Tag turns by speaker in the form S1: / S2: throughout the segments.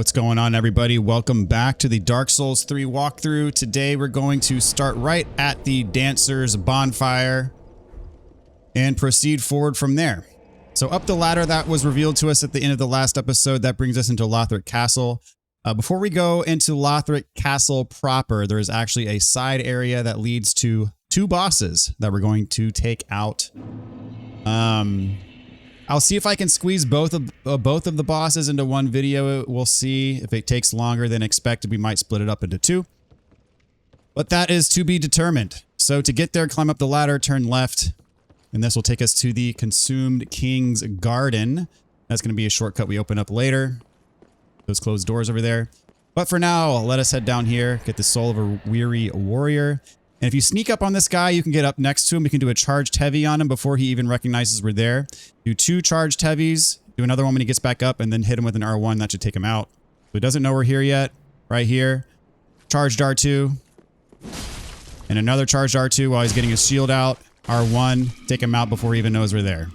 S1: What's going on, everybody? Welcome back to the Dark Souls 3 walkthrough. Today we're going to start right at the Dancer's bonfire and proceed forward from there. So up the ladder that was revealed to us at the end of the last episode, that brings us into Lothric Castle. Before we go into Lothric Castle proper, there is actually a side area that leads to two bosses that we're going to take out. I'll see if I can squeeze both of the bosses into one video. We'll see. If it takes longer than expected, we might split it up into two. But that is to be determined. So to get there, climb up the ladder, turn left, and this will take us to the Consumed King's Garden. That's going to be a shortcut we open up later. Those closed doors over there. But for now, let us head down here, get the Soul of a Weary Warrior. And if you sneak up on this guy, you can get up next to him. We can do a charged heavy on him before he even recognizes we're there. Do two charged heavies, do another one when he gets back up, and then hit him with an R1. That should take him out. So he doesn't know we're here yet. Right here. Charged R2. And another charged R2 while he's getting his shield out. R1. Take him out before he even knows we're there.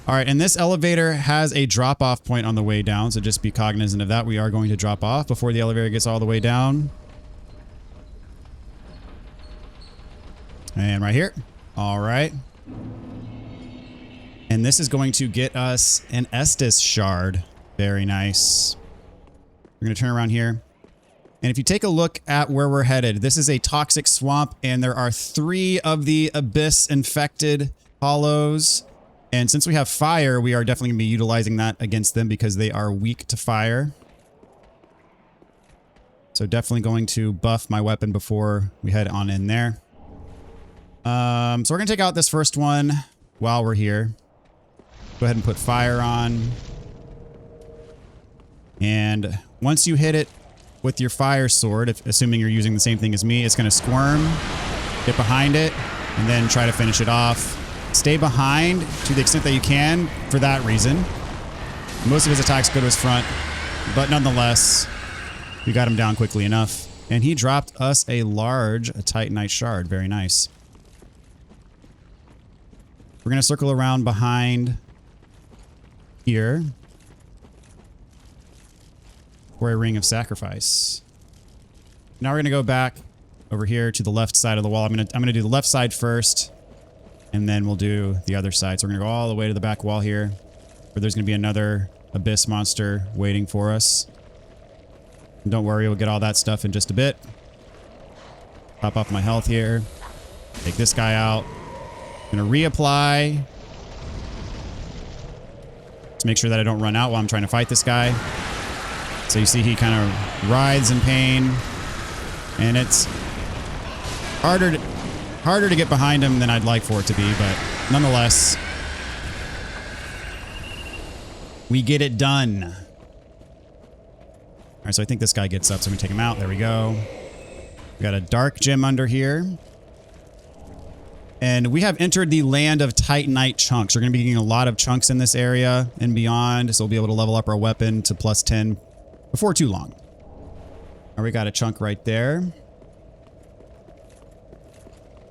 S1: Alright, and this elevator has a drop-off point on the way down, so just be cognizant of that. We are going to drop off before the elevator gets all the way down. And right here. All right. And this is going to get us an Estus shard. Very nice. We're going to turn around here. And if you take a look at where we're headed, this is a toxic swamp, and there are 3 of the abyss infected hollows. And since we have fire, we are definitely going to be utilizing that against them because they are weak to fire. So definitely going to buff my weapon before we head on in there. So we're going to take out this first one while we're here. Go ahead and put fire on. And once you hit it with your fire sword, assuming you're using the same thing as me, it's going to squirm, get behind it, and then try to finish it off. Stay behind to the extent that you can for that reason. Most of his attacks go to his front, but nonetheless, we got him down quickly enough. And he dropped us a Titanite shard. Very nice. We're going to circle around behind here for a ring of sacrifice. Now we're going to go back over here to the left side of the wall. I'm going to do the left side first, and then we'll do the other side. So we're going to go all the way to the back wall here, where there's going to be another abyss monster waiting for us. And don't worry, we'll get all that stuff in just a bit. Pop off my health here. Take this guy out. Gonna reapply to make sure that I don't run out while I'm trying to fight this guy. So you see he kind of writhes in pain, and it's harder to get behind him than I'd like for it to be, but nonetheless, we get it done. All right, so I think this guy gets up, so I'm gonna take him out. There we go. We got a dark gem under here. And we have entered the land of Titanite chunks. We're going to be getting a lot of chunks in this area and beyond, so we'll be able to level up our weapon to +10 before too long. All right, we got a chunk right there.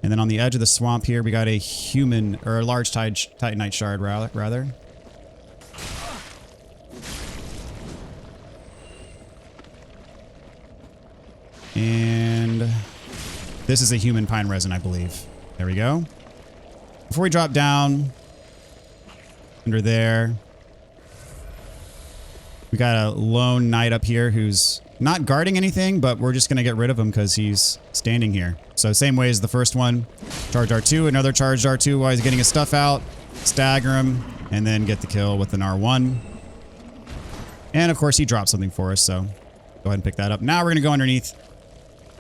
S1: And then on the edge of the swamp here, we got a large Titanite shard, rather. And this is a human pine resin, I believe. There we go. Before we drop down under there, we got a lone knight up here who's not guarding anything, but we're just going to get rid of him because he's standing here. So same way as the first one. Charge R2, another charged R2 while he's getting his stuff out. Stagger him, and then get the kill with an R1. And of course he dropped something for us, so go ahead and pick that up. Now we're going to go underneath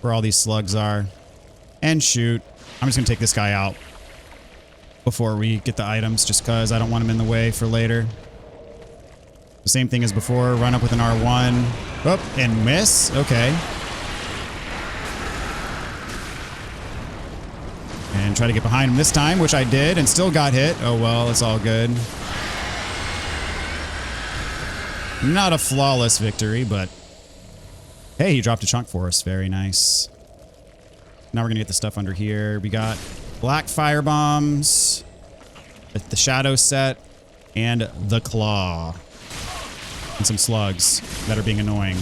S1: where all these slugs are and shoot. I'm just going to take this guy out before we get the items, just because I don't want him in the way for later. The same thing as before. Run up with an R1. Oh, and miss. Okay. And try to get behind him this time, which I did, and still got hit. Oh well, it's all good. Not a flawless victory, but hey, he dropped a chunk for us. Very nice. Now we're going to get the stuff under here. We got black fire bombs, the shadow set, and the claw. And some slugs that are being annoying.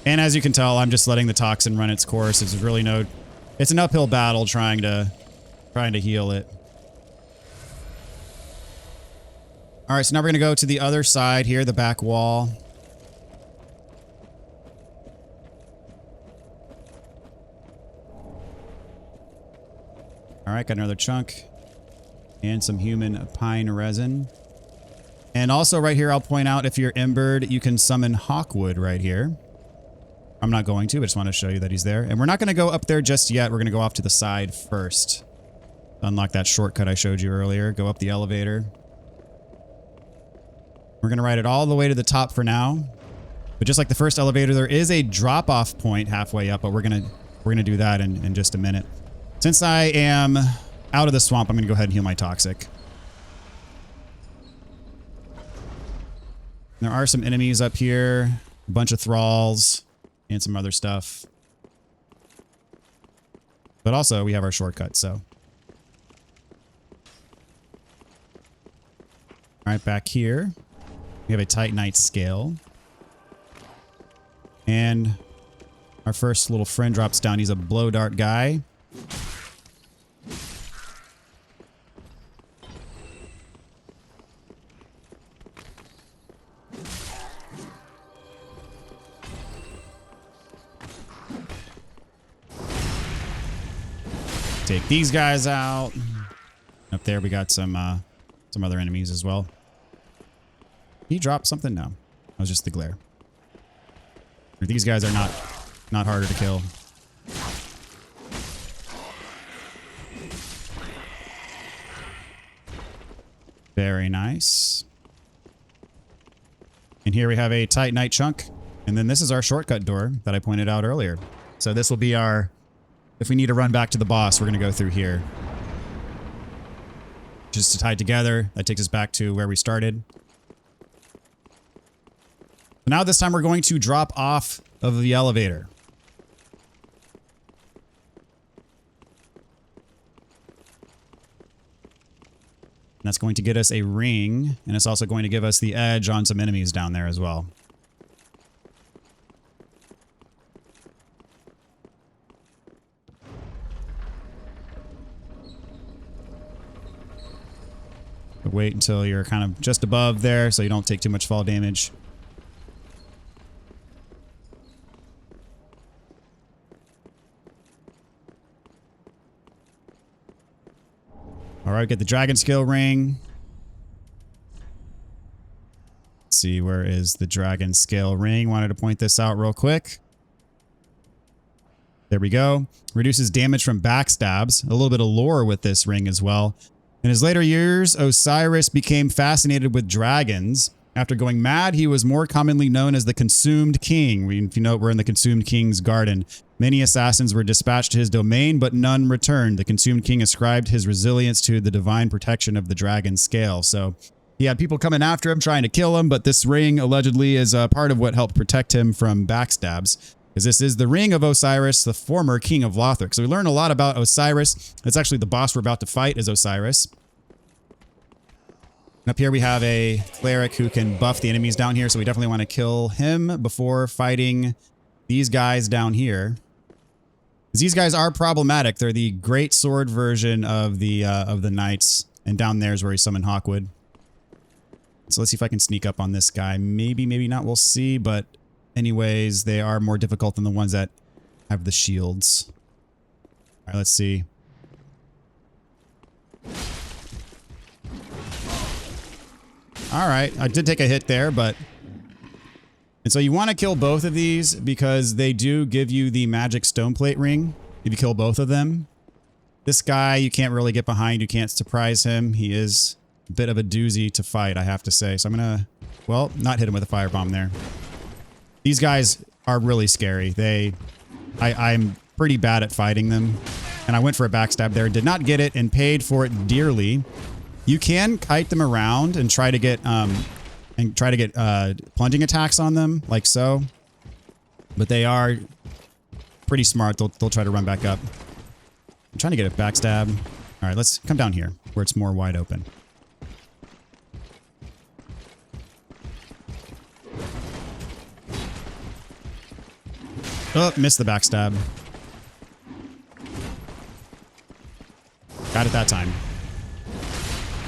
S1: And as you can tell, I'm just letting the toxin run its course. It's really no... It's an uphill battle trying to heal it. All right, so now we're going to go to the other side here, the back wall. All right, got another chunk. And some human pine resin. And also right here, I'll point out if you're embered, you can summon hawkwood right here. I'm not going to, but I just want to show you that he's there. And we're not going to go up there just yet. We're going to go off to the side first. Unlock that shortcut I showed you earlier. Go up the elevator. We're going to ride it all the way to the top for now. But just like the first elevator, there is a drop-off point halfway up, but we're going to do that in just a minute. Since I am out of the swamp, I'm going to go ahead and heal my toxic. There are some enemies up here, a bunch of thralls, and some other stuff. But also, we have our shortcut, so. All right, back here, we have a Titanite scale. And our first little friend drops down. He's a blow dart guy. Take these guys out. Up there we got some other enemies as well. He dropped something? No. That was just the glare. These guys are not harder to kill. Very nice. And here we have a Titanite chunk. And then this is our shortcut door that I pointed out earlier. So this will be our... If we need to run back to the boss, we're going to go through here. Just to tie together. That takes us back to where we started. Now this time we're going to drop off of the elevator. And that's going to get us a ring, and it's also going to give us the edge on some enemies down there as well. But wait until you're kind of just above there so you don't take too much fall damage. Alright, get the dragon skill ring. Let's see, where is the dragon scale ring? Wanted to point this out real quick. There we go. Reduces damage from backstabs. A little bit of lore with this ring as well. In his later years, Oceiros became fascinated with dragons. After going mad, he was more commonly known as the Consumed King. If you know, we're in the Consumed King's garden. Many assassins were dispatched to his domain, but none returned. The Consumed King ascribed his resilience to the divine protection of the dragon scale. So he had people coming after him, trying to kill him, but this ring allegedly is part of what helped protect him from backstabs. Because this is the ring of Oceiros, the former king of Lothric. So we learn a lot about Oceiros. It's actually the boss we're about to fight is Oceiros. And up here we have a cleric who can buff the enemies down here, so we definitely want to kill him before fighting these guys down here. These guys are problematic. They're the great sword version of the knights, and down there is where he summoned Hawkwood. So let's see if I can sneak up on this guy. Maybe, maybe not. We'll see, but anyways, they are more difficult than the ones that have the shields. All right, let's see. All right, I did take a hit there, but... And so you want to kill both of these because they do give you the magic stone plate ring if you kill both of them. This guy, you can't really get behind. You can't surprise him. He is a bit of a doozy to fight, I have to say. So I'm going to, well, not hit him with a firebomb there. These guys are really scary. I'm pretty bad at fighting them. And I went for a backstab there, did not get it, and paid for it dearly. You can kite them around and try to get plunging attacks on them, like so. But they are pretty smart. They'll try to run back up. I'm trying to get a backstab. All right, let's come down here where it's more wide open. Oh, missed the backstab. Got it that time.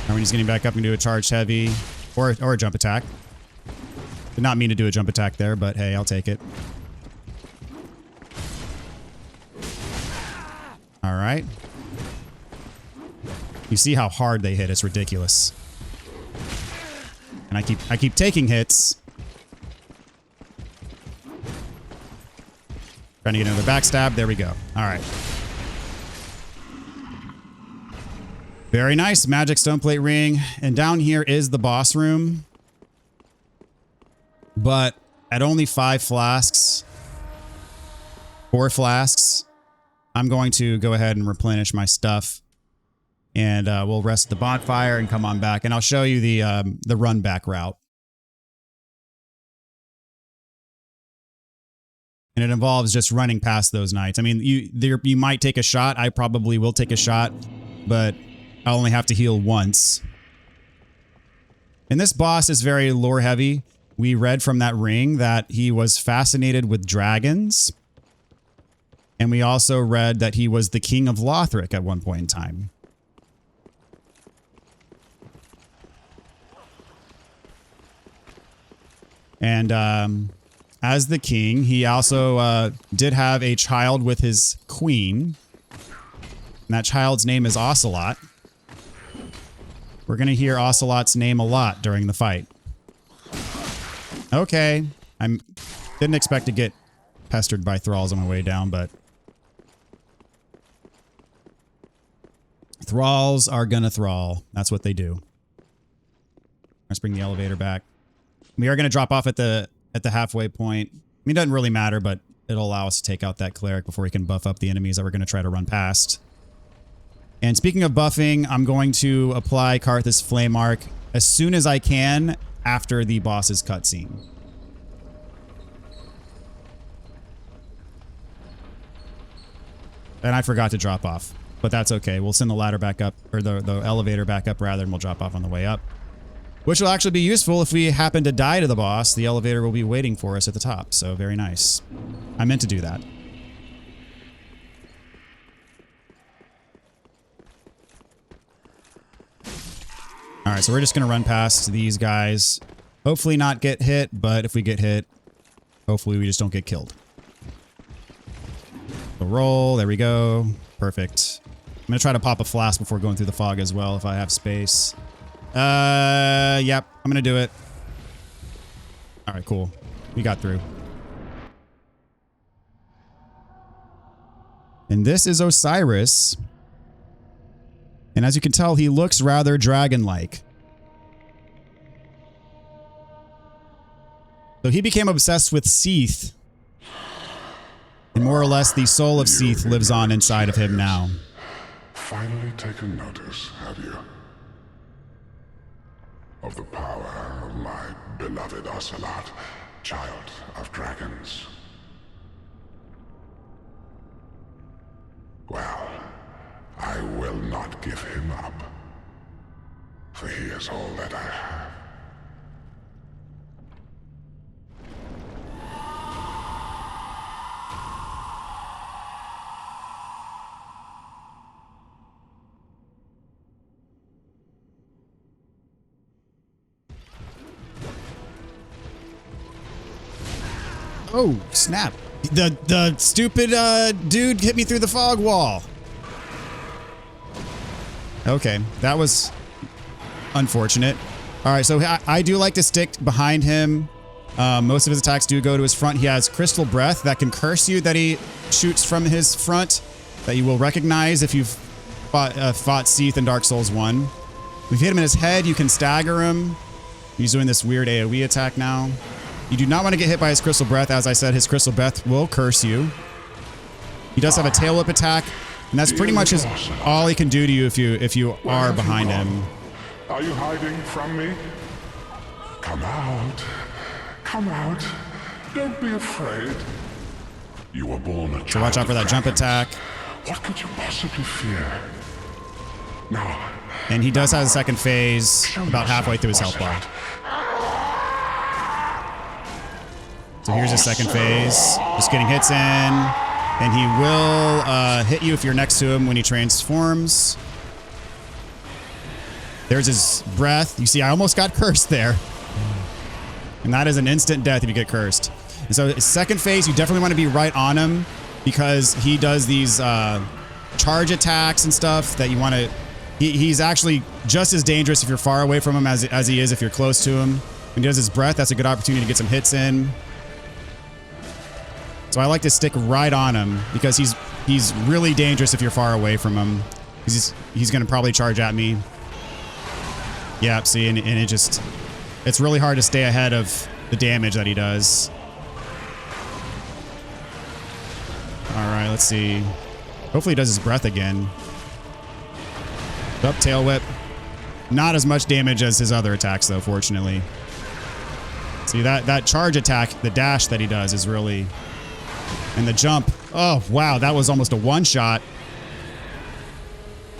S1: Now when he's getting back up and do a charged heavy or a jump attack. Did not mean to do a jump attack there, but hey, I'll take it. All right. You see how hard they hit. It's ridiculous. And I keep taking hits. Trying to get another backstab. There we go. All right. Very nice. Magic stone plate ring. And down here is the boss room. But at only 5 flasks, 4 flasks, I'm going to go ahead and replenish my stuff. And we'll rest at the bonfire and come on back. And I'll show you the run back route. And it involves just running past those knights. I mean, you might take a shot. I probably will take a shot, but I'll only have to heal once. And this boss is very lore heavy. We read from that ring that he was fascinated with dragons. And we also read that he was the king of Lothric at one point in time. And as the king, he also did have a child with his queen. And that child's name is Ocelot. We're going to hear Ocelot's name a lot during the fight. Okay. Didn't expect to get pestered by thralls on my way down, but thralls are gonna thrall. That's what they do. Let's bring the elevator back. We are going to drop off at the halfway point. I mean, it doesn't really matter, but it'll allow us to take out that cleric before we can buff up the enemies that we're going to try to run past. And speaking of buffing, I'm going to apply Karthus Flame Arc as soon as I can after the boss's cutscene. And I forgot to drop off, but that's okay. We'll send the ladder back up, or the elevator back up rather, and we'll drop off on the way up. Which will actually be useful if we happen to die to the boss. The elevator will be waiting for us at the top, so very nice. I meant to do that. Alright, so we're just going to run past these guys. Hopefully not get hit, but if we get hit, hopefully we just don't get killed. So roll, there we go. Perfect. I'm going to try to pop a flask before going through the fog as well if I have space. Yep, I'm gonna do it. Alright, cool. We got through. And this is Oceiros. And as you can tell, he looks rather dragon-like. So he became obsessed with Seath. And more or less, the soul of Seath lives on inside of him now.
S2: Finally taken notice, have you? Of the power of my beloved Ocelot, child of dragons. Well, I will not give him up, for he is all that I have.
S1: Oh, snap. The stupid dude hit me through the fog wall. Okay, that was unfortunate. All right, so I do like to stick behind him. Most of his attacks do go to his front. He has Crystal Breath that can curse you that he shoots from his front that you will recognize if you've fought Seath in Dark Souls 1. If you hit him in his head, you can stagger him. He's doing this weird AoE attack now. You do not want to get hit by his Crystal Breath. As I said, his Crystal Breath will curse you. He does have a tail whip attack, and that's pretty much all he can do to you if you are behind him.
S2: Are you hiding from me? Come out. Come out. Don't be afraid. You were born a child.
S1: So watch out for that jump attack.
S2: What could you possibly fear? Now.
S1: And he does have a second phase about halfway through his health bar. So here's his second phase. Just getting hits in. And he will hit you if you're next to him when he transforms. There's his breath. You see, I almost got cursed there. And that is an instant death if you get cursed. And so his second phase, you definitely want to be right on him because he does these charge attacks and stuff that you want to... He's actually just as dangerous if you're far away from him as he is if you're close to him. When he does his breath, that's a good opportunity to get some hits in. So I like to stick right on him because he's really dangerous if you're far away from him. He's going to probably charge at me. Yeah, see, and it just... It's really hard to stay ahead of the damage that he does. All right, let's see. Hopefully he does his breath again. Up, tail whip. Not as much damage as his other attacks, though, fortunately. See, that charge attack, the dash that he does is really... And the jump. Oh, wow, that was almost a one-shot.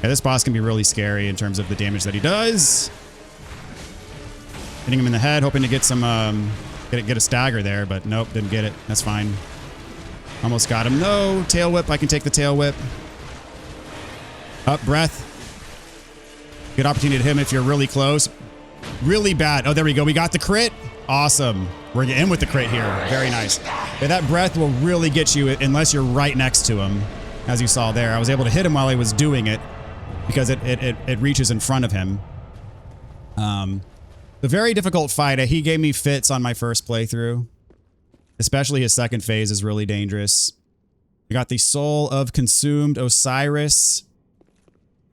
S1: Yeah, this boss can be really scary in terms of the damage that he does. Hitting him in the head, hoping to get some... get a stagger there, but nope, didn't get it. That's fine. Almost got him. No, tail whip. I can take the tail whip. Up, breath. Good opportunity to hit him if you're really close. Really bad. Oh, there we go. We got the crit. Awesome. We're in with the crit here. Very nice. Yeah, that breath will really get you unless you're right next to him. As you saw there, I was able to hit him while he was doing it because it reaches in front of him. The very difficult fight. He gave me fits on my first playthrough. Especially his second phase is really dangerous. We got the Soul of Consumed Oceiros.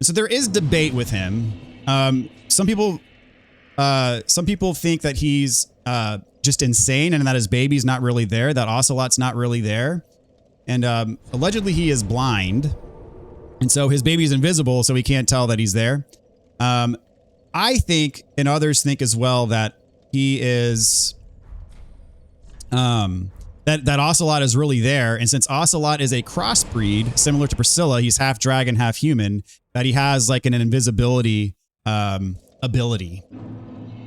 S1: So there is debate with him. Some people think that he's just insane and that his baby's not really there, that Ocelot's not really there. And allegedly he is blind. And so his baby's invisible, so he can't tell that he's there. I think, and others think as well, that he is... that Ocelot is really there. And since Ocelot is a crossbreed, similar to Priscilla, he's half dragon, half human, that he has like an invisibility ability.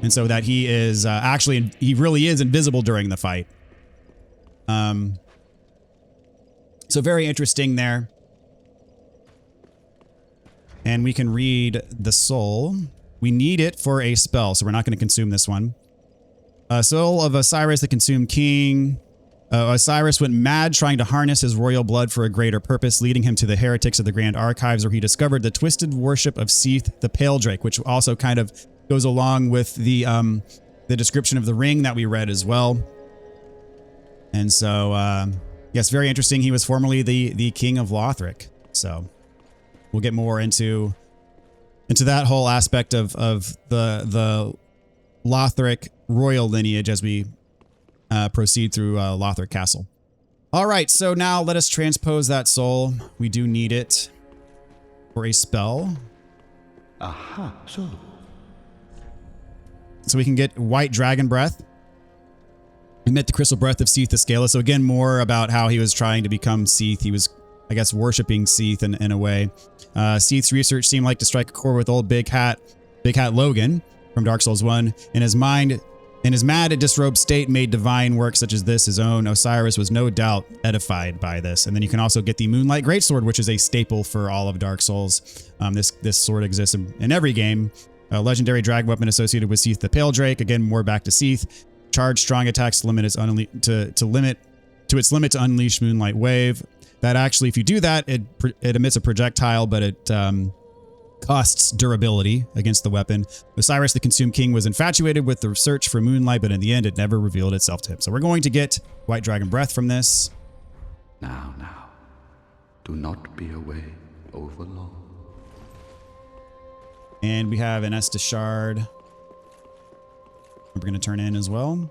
S1: And so that he is actually, he really is invisible during the fight. So very interesting there. And we can read the soul. We need it for a spell, so we're not going to consume this one. Soul of Oceiros, the consumed king. Oceiros went mad trying to harness his royal blood for a greater purpose, leading him to the heretics of the Grand Archives, where he discovered the twisted worship of Seath the Pale Drake, which also kind of goes along with the description of the ring that we read as well. And so, yes, very interesting. He was formerly the king of Lothric. So we'll get more into that whole aspect of the Lothric royal lineage as we proceed through Lothric Castle. All right, so now let us transpose that soul. We do need it for a spell.
S3: Aha, so
S1: we can get White Dragon Breath. Emit the Crystal Breath of Seath the Scaleless. So again, more about how he was trying to become Seath. He was, I guess, worshipping Seath in a way. Seath's research seemed like to strike a chord with old Big Hat Logan from Dark Souls 1. In his mad and disrobed state made divine work such as this his own. Oceiros was no doubt edified by this. And then you can also get the Moonlight Greatsword, which is a staple for all of Dark Souls. This sword exists in every game. A legendary drag weapon associated with Seath the Pale Drake. Again, more back to Seath. Charge strong attacks to its limit to unleash Moonlight Wave. That actually, if you do that, it emits a projectile, but it costs durability against the weapon. Oceiros, the Consumed King, was infatuated with the search for moonlight, but in the end, it never revealed itself to him. So we're going to get White Dragon Breath from this.
S3: Now, do not be away overlong.
S1: And we have an Estus Shard. We're going to turn in as well.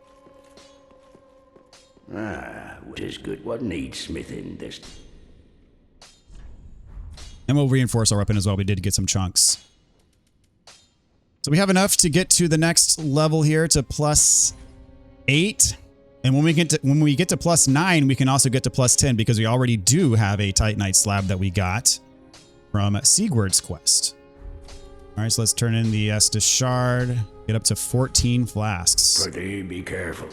S4: What is good? What needs smithing this?
S1: And we'll reinforce our weapon as well. We did get some chunks. So we have enough to get to the next level here to +8. And when we get to +9, we can also get to +10 because we already do have a Titanite slab that we got from Sigurd's quest. All right, so let's turn in the Estus Shard. Get up to 14 flasks.
S4: Pretty be careful.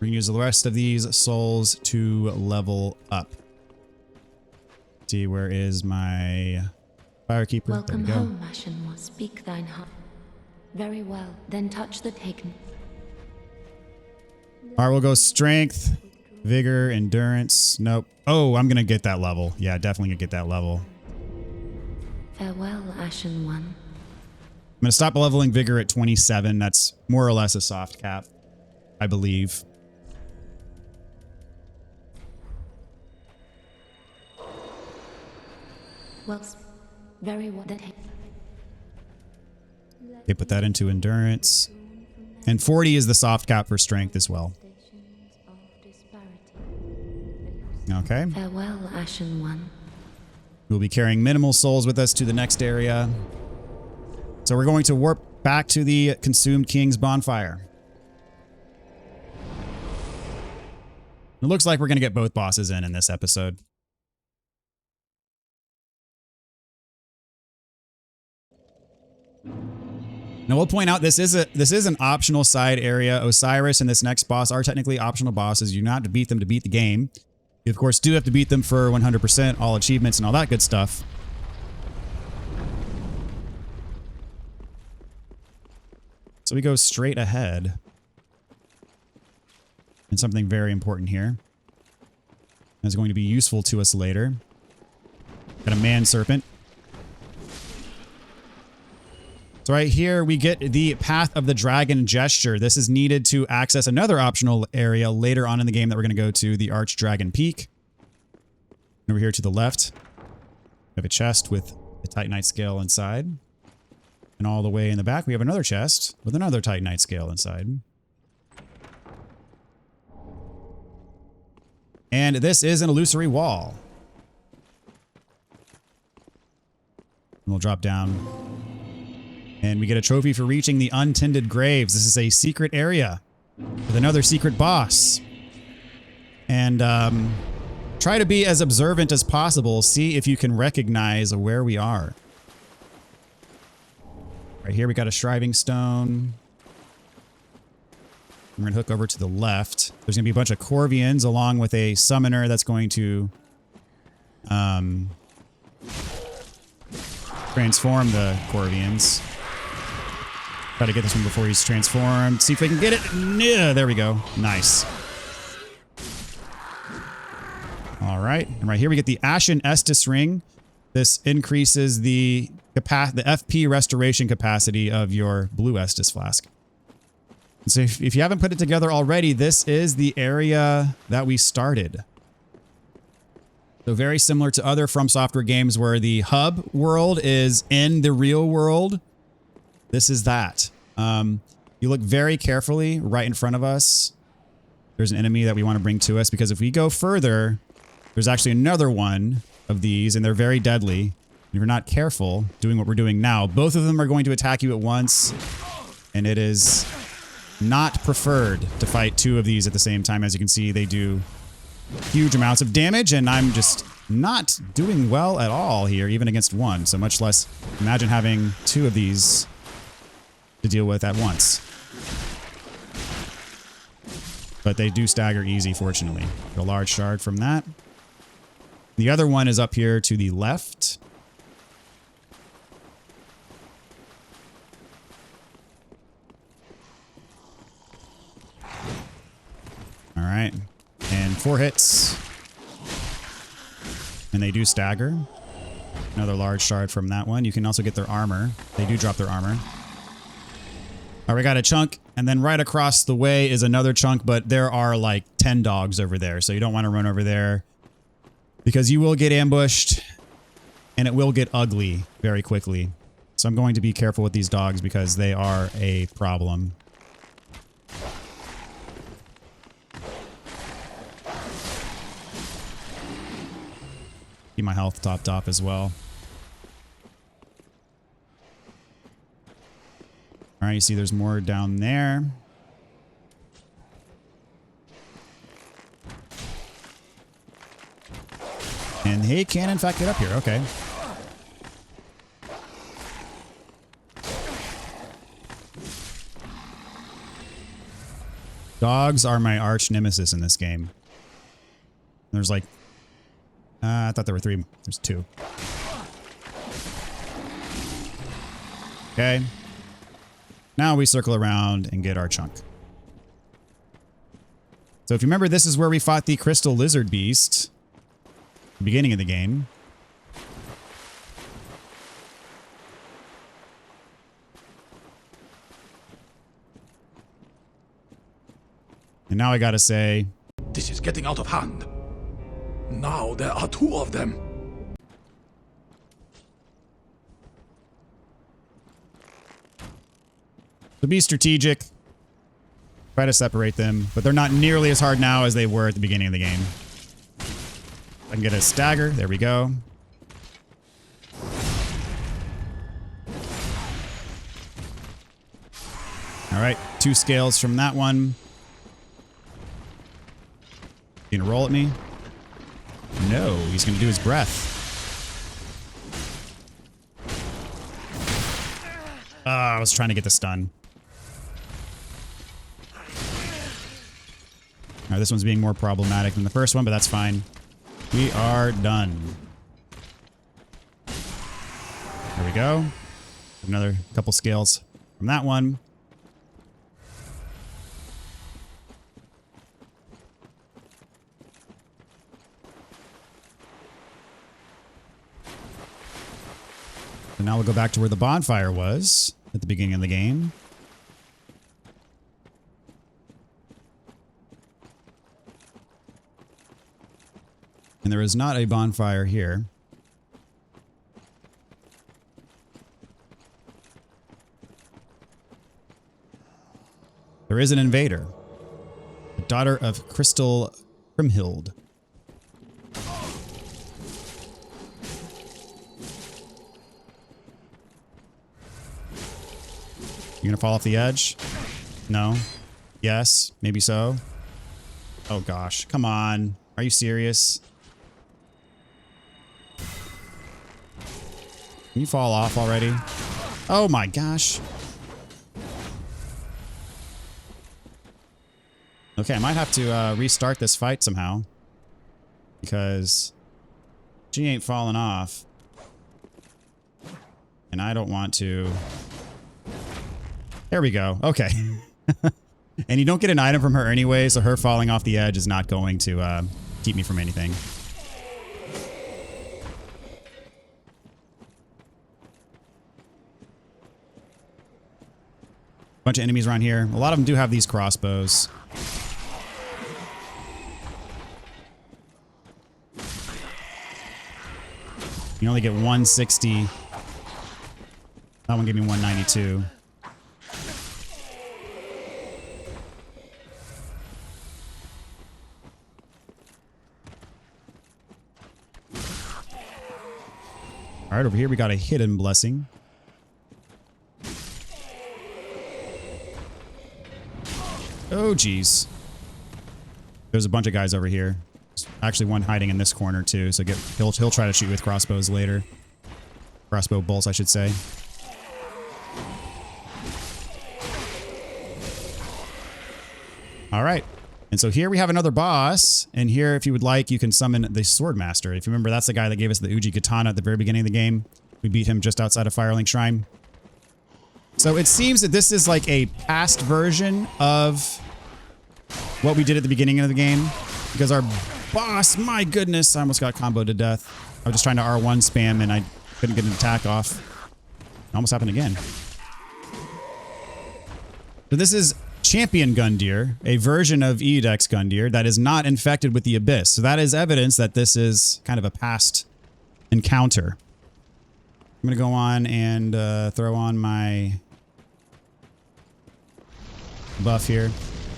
S1: We're going to use the rest of these souls to level up. See, where is my Firekeeper?
S5: Welcome home, Ashen One. Speak thine heart. Very well, then touch the taken.
S1: Alright, we'll go strength, vigor, endurance. Nope. Oh, I'm going to get that level. Yeah, definitely going to get that level.
S5: Farewell, Ashen One.
S1: I'm going to stop leveling vigor at 27. That's more or less a soft cap, I believe.
S5: Well, very well.
S1: Okay, put that into endurance. And 40 is the soft cap for strength as well. Okay.
S5: Farewell, Ashen One.
S1: We'll be carrying minimal souls with us to the next area. So we're going to warp back to the Consumed King's bonfire. It looks like we're going to get both bosses in this episode. Now we'll point out this is an optional side area. Oceiros and this next boss are technically optional bosses. You do not have to beat them to beat the game. You of course do have to beat them for 100%, all achievements and all that good stuff. So we go straight ahead. And something very important here. That's going to be useful to us later. Got a man serpent. So right here we get the Path of the Dragon gesture. This is needed to access another optional area later on in the game that we're going to go to, the Archdragon Peak. Over here to the left, we have a chest with a Titanite scale inside. And all the way in the back we have another chest with another Titanite scale inside. And this is an illusory wall. And we'll drop down. And we get a trophy for reaching the Untended graves. This is a secret area with another secret boss. And try to be as observant as possible. See if you can recognize where we are. Right here we got a Shriving Stone. We're going to hook over to the left. There's going to be a bunch of Corvians along with a summoner that's going to transform the Corvians. Try to get this one before he's transformed. See if we can get it. Yeah, there we go. Nice. All right. And right here we get the Ashen Estus Ring. This increases the FP restoration capacity of your blue Estus flask. So if you haven't put it together already, this is the area that we started. So very similar to other From Software games where the hub world is in the real world. This is that. You look very carefully right in front of us. There's an enemy that we want to bring to us because if we go further, there's actually another one of these and they're very deadly. If you're not careful doing what we're doing now, both of them are going to attack you at once. And it is not preferred to fight two of these at the same time. As you can see, they do huge amounts of damage and I'm just not doing well at all here, even against one. So much less imagine having two of these to deal with at once. But they do stagger easy, fortunately. A large shard from that. The other one is up here to the left. All right. And 4 hits. And they do stagger. Another large shard from that one. You can also get their armor. They do drop their armor. All right, we got a chunk. And then right across the way is another chunk, but there are like 10 dogs over there. So you don't want to run over there because you will get ambushed and it will get ugly very quickly. So I'm going to be careful with these dogs because they are a problem. Keep my health topped off as well. All right, you see there's more down there. And he can in fact get up here, okay. Dogs are my arch nemesis in this game. There's like... I thought there were 3. There's 2. Okay. Now we circle around and get our chunk. So if you remember, this is where we fought the crystal lizard beast. At the beginning of the game. And now I gotta say...
S6: This is getting out of hand. Now there are 2 of them.
S1: So be strategic. Try to separate them, but they're not nearly as hard now as they were at the beginning of the game. I can get a stagger. There we go. All right, 2 scales from that one. You gonna roll at me? No, he's gonna do his breath. I was trying to get the stun. All right, this one's being more problematic than the first one, but that's fine. We are done. There we go. Another couple scales from that one. So now we'll go back to where the bonfire was at the beginning of the game. And there is not a bonfire here. There is an invader. The daughter of Crystal Primhild. You gonna fall off the edge? No? Yes? Maybe so? Oh gosh, come on. Are you serious? Can you fall off already? Oh my gosh. Okay, I might have to restart this fight somehow. Because she ain't falling off. And I don't want to... There we go. Okay. And you don't get an item from her anyway, so her falling off the edge is not going to keep me from anything. Bunch of enemies around here. A lot of them do have these crossbows. You only get 160. That one gave me 192. All right, over here we got a hidden blessing. Oh, geez. There's a bunch of guys over here. There's actually one hiding in this corner too. So he'll try to shoot with crossbows later. Crossbow bolts, I should say. All right. And so here we have another boss, and here, if you would like, you can summon the Swordmaster. If you remember, that's the guy that gave us the Uji Katana at the very beginning of the game. We beat him just outside of Firelink Shrine. So it seems that this is like a past version of what we did at the beginning of the game. Because our boss, my goodness, I almost got comboed to death. I was just trying to R1 spam, and I couldn't get an attack off. It almost happened again. So this is Champion Gundyr, a version of Edex Gundyr that is not infected with the Abyss. So that is evidence that this is kind of a past encounter. I'm going to go on and throw on my buff here.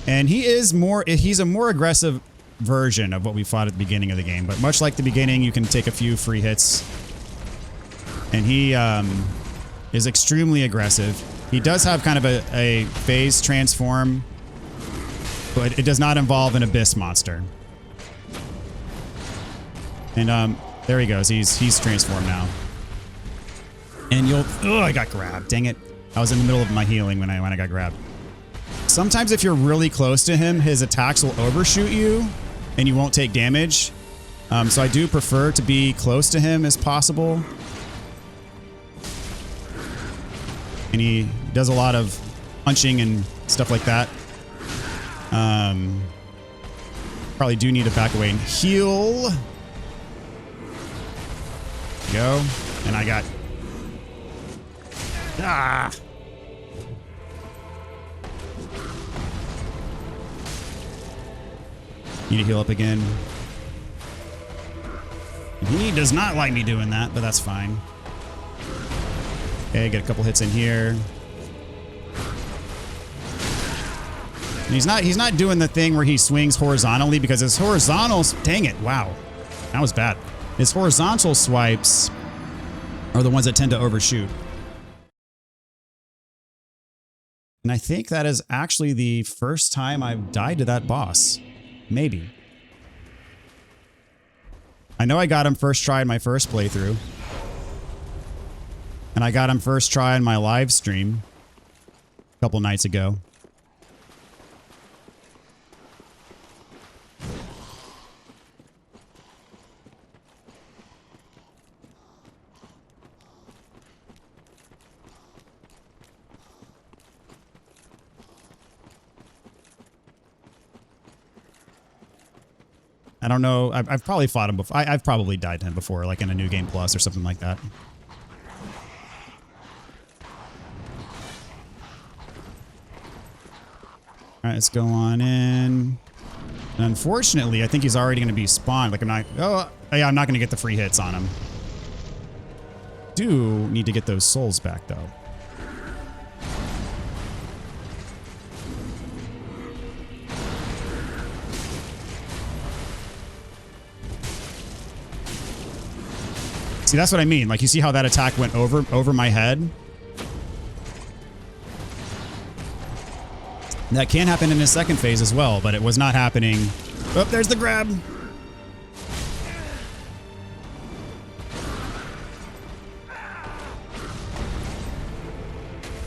S1: And he's a more aggressive version of what we fought at the beginning of the game. But much like the beginning, you can take a few free hits. And he is extremely aggressive. He does have kind of a phase transform, but it does not involve an Abyss monster. And there he goes. He's transformed now. And I got grabbed. Dang it. I was in the middle of my healing when I got grabbed. Sometimes if you're really close to him, his attacks will overshoot you and you won't take damage. So I do prefer to be close to him as possible. And he does a lot of punching and stuff like that. Probably do need to back away and heal. Go. And I got... Ah! Need to heal up again. He does not like me doing that, but that's fine. Okay, get a couple hits in here. And he's not doing the thing where he swings horizontally because his horizontals, dang it, wow. That was bad. His horizontal swipes are the ones that tend to overshoot. And I think that is actually the first time I've died to that boss. Maybe. I know I got him first try in my first playthrough. And I got him first try in my live stream a couple nights ago. I don't know. I've probably fought him before. I've probably died to him before, like in a New Game Plus or something like that. All right, let's go on in. And unfortunately, I think he's already going to be spawned. Like I'm not... Oh, yeah, I'm not going to get the free hits on him. Do need to get those souls back, though. See, that's what I mean. Like, you see how that attack went over my head? That can happen in his second phase as well, but it was not happening. Oh, there's the grab. And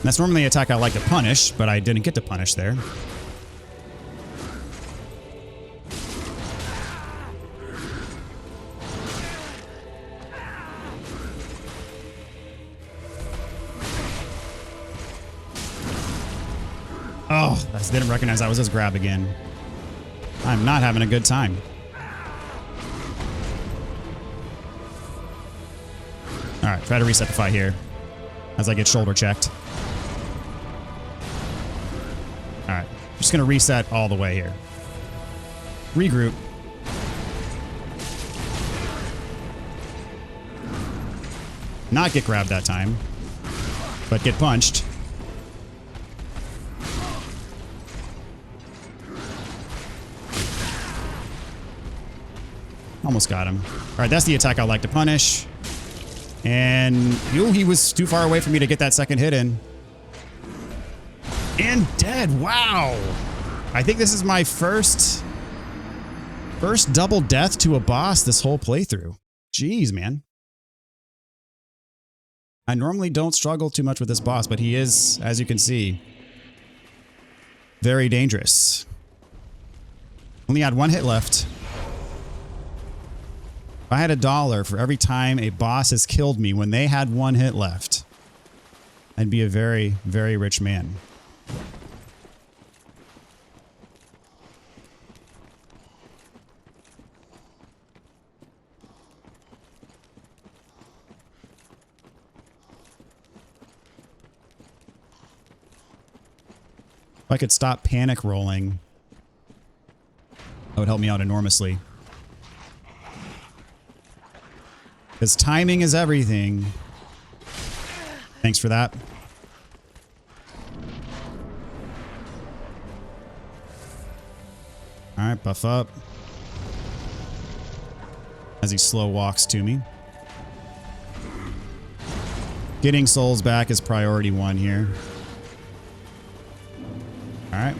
S1: that's normally an attack I like to punish, but I didn't get to punish there. Oh, I didn't recognize that was his grab again. I'm not having a good time. Alright, try to reset the fight here as I get shoulder checked. Alright, just gonna reset all the way here. Regroup. Not get grabbed that time, but get punched. Almost got him. All right, that's the attack I like to punish. And ooh, he was too far away for me to get that second hit in. And dead. Wow. I think this is my first double death to a boss this whole playthrough. Jeez, man. I normally don't struggle too much with this boss, but he is, as you can see, very dangerous. Only had one hit left. If I had $1 for every time a boss has killed me when they had one hit left, I'd be a very, very rich man. If I could stop panic rolling, that would help me out enormously. Because timing is everything. Thanks for that. Alright, buff up. As he slow walks to me. Getting souls back is priority 1 here. Alright.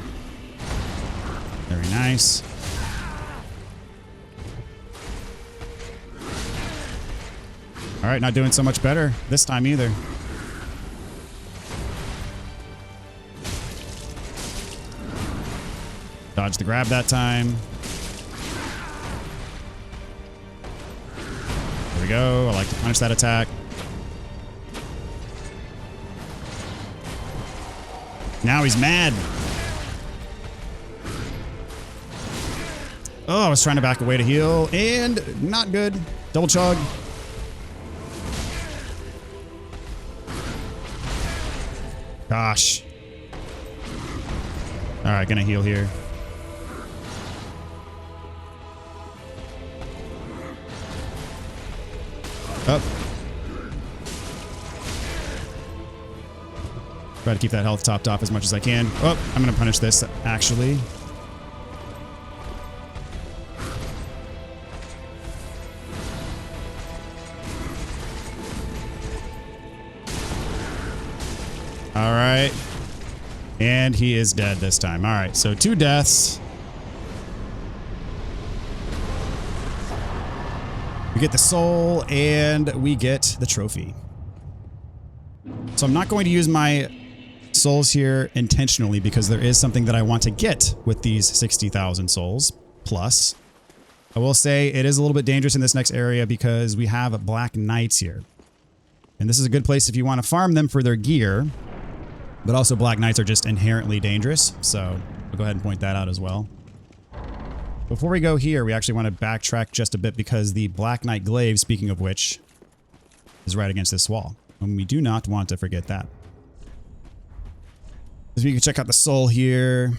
S1: Very nice. All right, not doing so much better this time either. Dodge the grab that time. There we go. I like to punish that attack. Now he's mad. Oh, I was trying to back away to heal, and not good. Double chug. Gosh. All right, gonna heal here. Up. Try to keep that health topped off as much as I can. Oh, I'm gonna punish this, actually. All right. And he is dead this time. All right, so 2 deaths. We get the soul and we get the trophy. So I'm not going to use my souls here intentionally because there is something that I want to get with these 60,000 souls. Plus, I will say it is a little bit dangerous in this next area because we have Black Knights here. And this is a good place if you want to farm them for their gear. But also Black Knights are just inherently dangerous, so I'll go ahead and point that out as well. Before we go here, we actually want to backtrack just a bit because the Black Knight glaive, speaking of which, is right against this wall. And we do not want to forget that. So we can check out the soul here.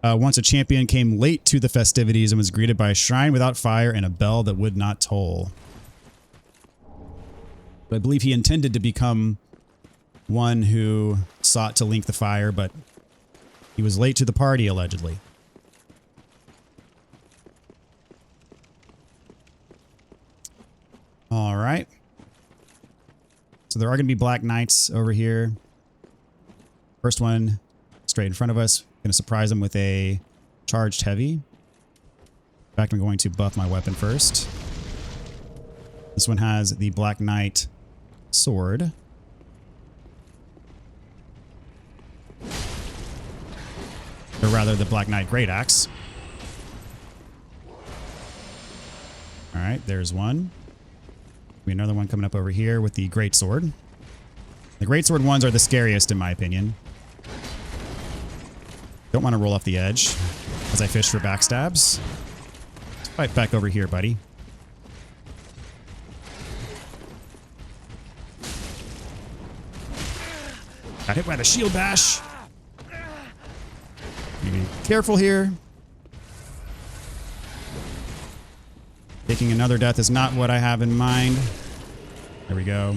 S1: Once a champion came late to the festivities and was greeted by a shrine without fire and a bell that would not toll. But I believe he intended to become one who sought to link the fire, but he was late to the party, allegedly. All right. So there are going to be Black Knights over here. First one straight in front of us. Going to surprise them with a charged heavy. In fact, I'm going to buff my weapon first. This one has the Black Knight sword. Or rather, the Black Knight Great Axe. All right, there's one. We another one coming up over here with the Great Sword. The Great Sword ones are the scariest, in my opinion. Don't want to roll off the edge as I fish for backstabs. Let's fight back over here, buddy. Got hit by the shield bash. Be careful here. Taking another death is not what I have in mind. There we go.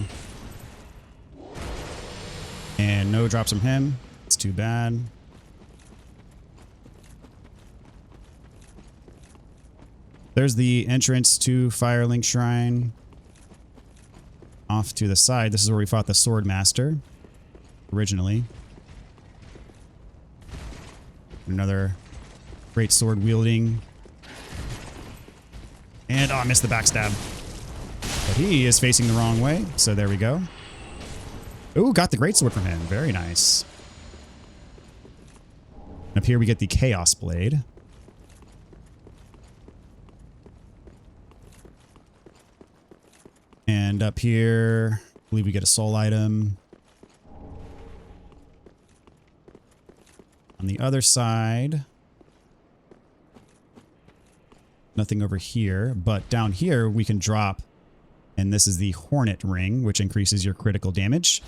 S1: And no drops from him. It's too bad. There's the entrance to Firelink Shrine. Off to the side. This is where we fought the Sword Master originally. Another great sword wielding. And oh, I missed the backstab. But he is facing the wrong way, so there we go. Ooh, got the great sword from him. Very nice. And up here we get the Chaos Blade. And up here, I believe we get a soul item. On the other side, nothing over here, but down here we can drop, and this is the Hornet Ring, which increases your critical damage.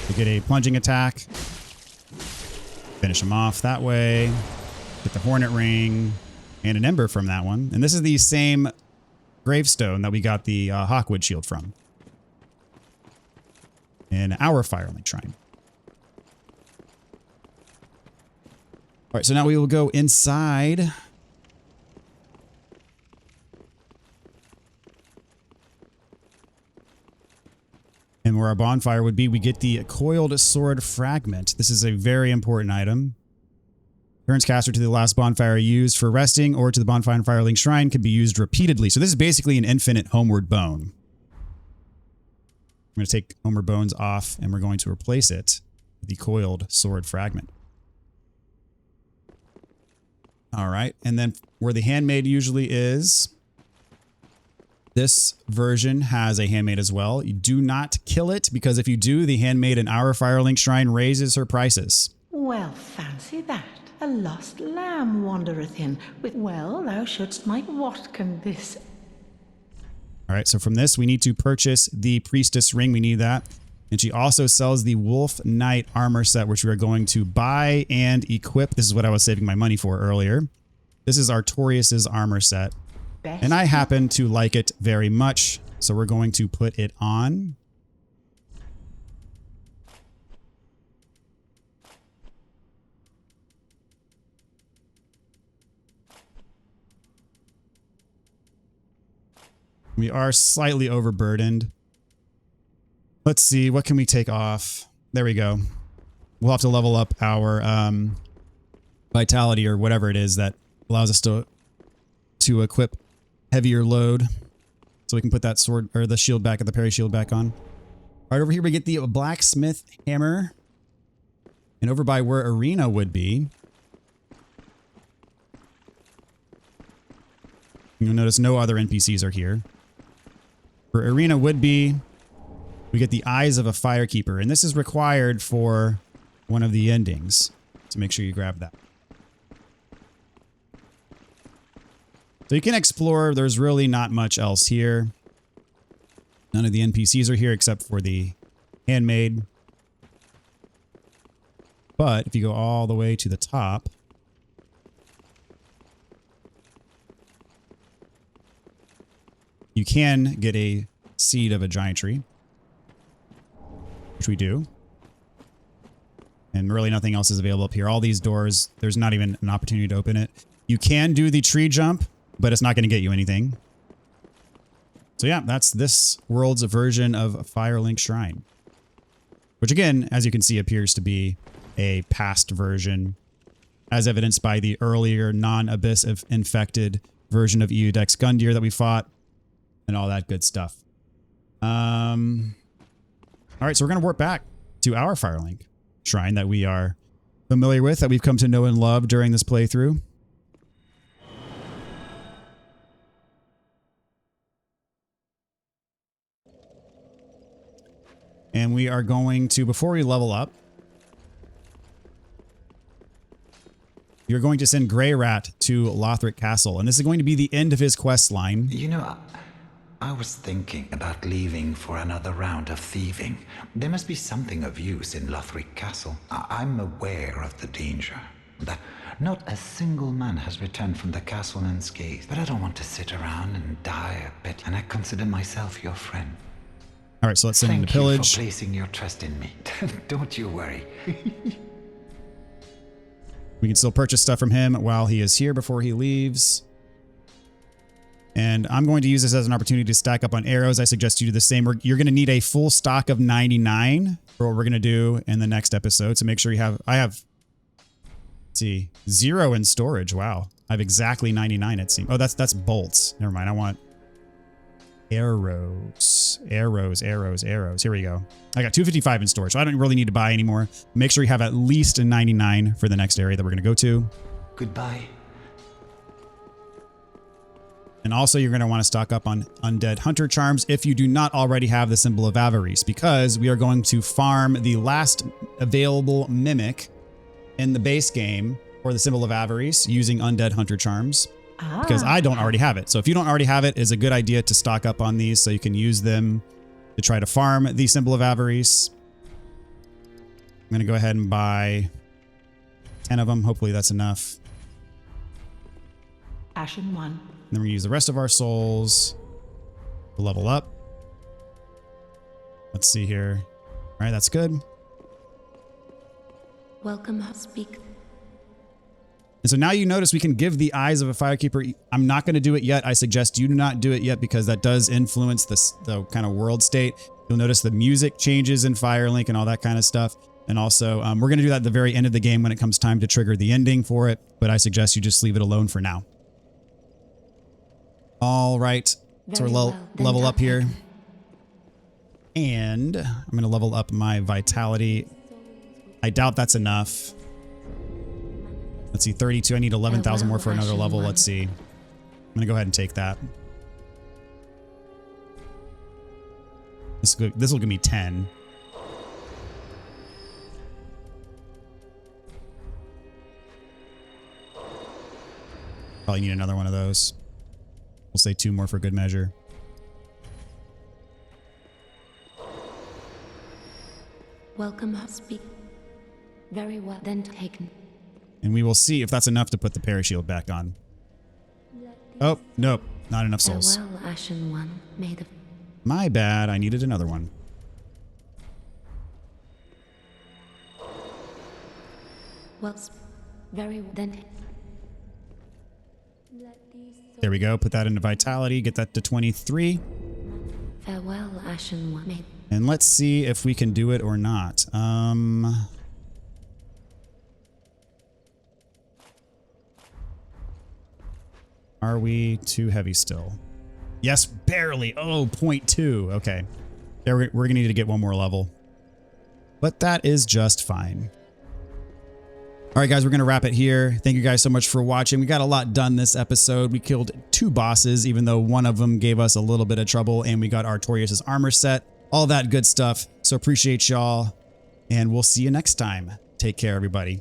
S1: You get a plunging attack, finish him off that way, get the Hornet Ring, and an Ember from that one. And this is the same gravestone that we got the Hawkwood shield from in our Firelink Shrine. All right, so now we will go inside. And where our bonfire would be, we get the Coiled Sword Fragment. This is a very important item. Turns caster to the last bonfire used for resting or to the bonfire in Firelink Shrine can be used repeatedly. So this is basically an infinite Homeward Bone. I'm going to take Homeward Bones off and we're going to replace it with the Coiled Sword Fragment. All right. And then where the handmaid usually is, this version has a handmaid as well. You do not kill it, because if you do, the handmaid in our Firelink Shrine raises her prices.
S7: Well, fancy that. A lost lamb wandereth in with, well, thou shouldst might what can this...
S1: All right, so from this, we need to purchase the priestess ring. We need that. And she also sells the Wolf Knight armor set, which we are going to buy and equip. This is what I was saving my money for earlier. This is Artorius's armor set. And I happen to like it very much, so we're going to put it on. We are slightly overburdened. Let's see, what can we take off? There we go. We'll have to level up our vitality or whatever it is that allows us to equip heavier load. So we can put that sword or the shield back and the parry shield back on. All right, over here we get the blacksmith hammer. And over by where Arena would be, you'll notice no other NPCs are here. Where Arena would be, we get the Eyes of a Firekeeper, and this is required for one of the endings. So make sure you grab that. So you can explore. There's really not much else here. None of the NPCs are here except for the handmaid. But if you go all the way to the top, you can get a seed of a giant tree, which we do. And really nothing else is available up here. All these doors, there's not even an opportunity to open it. You can do the tree jump, but it's not going to get you anything. So yeah, that's this world's version of Firelink Shrine. Which again, as you can see, appears to be a past version, as evidenced by the earlier non-Abyss infected version of Eudex Gundyr that we fought, and all that good stuff. All right, so we're going to warp back to our Firelink Shrine that we are familiar with, that we've come to know and love during this playthrough. And we are going to, before we level up, you're going to send Grey Rat to Lothric Castle, and this is going to be the end of his quest line.
S8: You know, I was thinking about leaving for another round of thieving. There must be something of use in Lothric Castle. I'm aware of the danger. That not a single man has returned from the castle unscathed. But I don't want to sit around and die a bit, and I consider myself your friend.
S1: All right, so let's send him to
S8: Thank you
S1: pillage.
S8: for placing your trust in me. Don't you worry.
S1: We can still purchase stuff from him while he is here before he leaves. And I'm going to use this as an opportunity to stack up on arrows. I suggest you do the same. You're going to need a full stock of 99 for what we're going to do in the next episode. So make sure you have, let's see, 0 in storage. Wow. I have exactly 99, it seems. Oh, that's bolts. Never mind. I want arrows. Here we go. I got 255 in storage, so I don't really need to buy anymore. Make sure you have at least a 99 for the next area that we're going to go to.
S8: Goodbye.
S1: And also you're going to want to stock up on Undead Hunter Charms if you do not already have the Symbol of Avarice, because we are going to farm the last available mimic in the base game for the Symbol of Avarice using Undead Hunter Charms. Because I don't already have it. So if you don't already have it, it's a good idea to stock up on these so you can use them to try to farm the Symbol of Avarice. I'm going to go ahead and buy 10 of them. Hopefully that's enough.
S7: Ashen 1.
S1: And then we're going to use the rest of our souls to level up. Let's see here. All right, that's good.
S5: Welcome, speak.
S1: And so now you notice we can give the Eyes of a Firekeeper. I'm not going to do it yet. I suggest you do not do it yet because that does influence the kind of world state. You'll notice the music changes in Firelink and all that kind of stuff. And also, we're going to do that at the very end of the game when it comes time to trigger the ending for it. But I suggest you just leave it alone for now. All right. So we're level up here. And I'm going to level up my vitality. I doubt that's enough. Let's see, 32. I need 11,000 more for another level. Let's see. I'm going to go ahead and take that. This will give me 10. Probably need another one of those. We'll say 2 more for good measure.
S5: Welcome, speak. Very well, then taken.
S1: And we will see if that's enough to put the parashield back on. Oh, nope. Not enough souls.
S5: Farewell, Ashen One. May the...
S1: My bad. I needed another one.
S5: Well, very well, then...
S1: There we go. Put that into vitality. Get that to 23.
S5: Farewell, Ashen One. May...
S1: And let's see if we can do it or not. Are we too heavy still? Yes, barely. Oh, 0.2. Okay. Yeah, we're going to need to get one more level. But that is just fine. All right, guys, we're going to wrap it here. Thank you guys so much for watching. We got a lot done this episode. We killed 2 bosses, even though one of them gave us a little bit of trouble, and we got Artorias' armor set. All that good stuff. So appreciate y'all, and we'll see you next time. Take care, everybody.